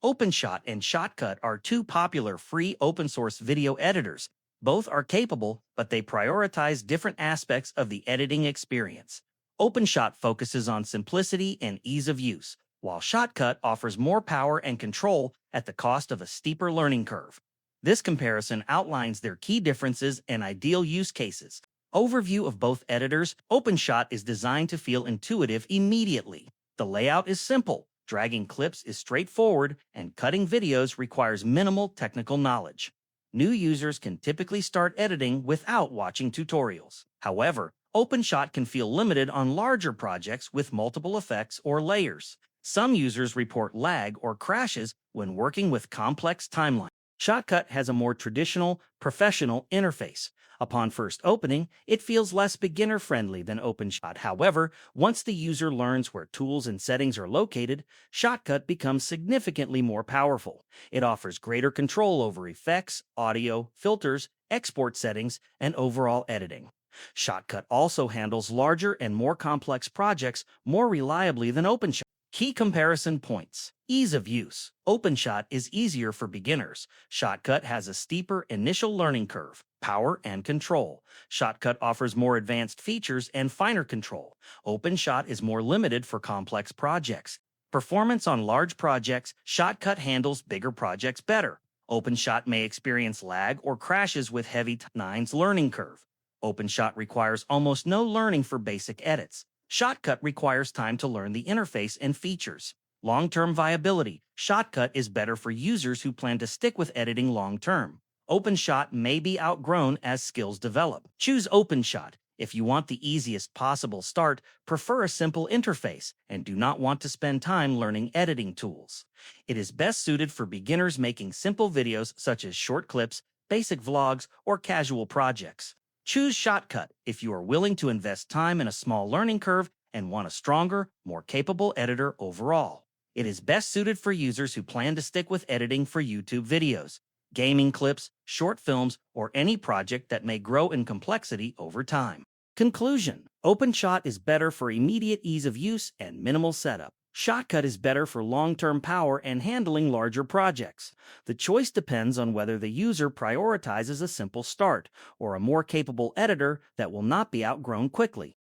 OpenShot and Shotcut are two popular free open source video editors. Both are capable, but they prioritize different aspects of the editing experience. OpenShot focuses on simplicity and ease of use, while Shotcut offers more power and control at the cost of a steeper learning curve. This comparison outlines their key differences and ideal use cases. Overview of both editors. OpenShot is designed to feel intuitive immediately. The layout is simple, dragging clips is straightforward, and cutting videos requires minimal technical knowledge. New users can typically start editing without watching tutorials. However, OpenShot can feel limited on larger projects with multiple effects or layers. Some users report lag or crashes when working with complex timelines. Shotcut has a more traditional, professional interface. Upon first opening, it feels less beginner-friendly than OpenShot. However, once the user learns where tools and settings are located, Shotcut becomes significantly more powerful. It offers greater control over effects, audio, filters, export settings, and overall editing. Shotcut also handles larger and more complex projects more reliably than OpenShot. Key comparison points. Ease of use. OpenShot is easier for beginners. Shotcut has a steeper initial learning curve. Power and control. Shotcut offers more advanced features and finer control. OpenShot is more limited for complex projects. Performance on large projects. Shotcut handles bigger projects better. OpenShot may experience lag or crashes with heavy Nine's learning curve. OpenShot requires almost no learning for basic edits. Shotcut requires time to learn the interface and features. Long-term viability. Shotcut is better for users who plan to stick with editing long-term. OpenShot may be outgrown as skills develop. Choose OpenShot if you want the easiest possible start, prefer a simple interface, and do not want to spend time learning editing tools. It is best suited for beginners making simple videos such as short clips, basic vlogs, or casual projects. Choose Shotcut if you are willing to invest time in a small learning curve and want a stronger, more capable editor overall. It is best suited for users who plan to stick with editing for YouTube videos, gaming clips, short films, or any project that may grow in complexity over time. Conclusion: OpenShot is better for immediate ease of use and minimal setup. Shotcut is better for long-term power and handling larger projects. The choice depends on whether the user prioritizes a simple start or a more capable editor that will not be outgrown quickly.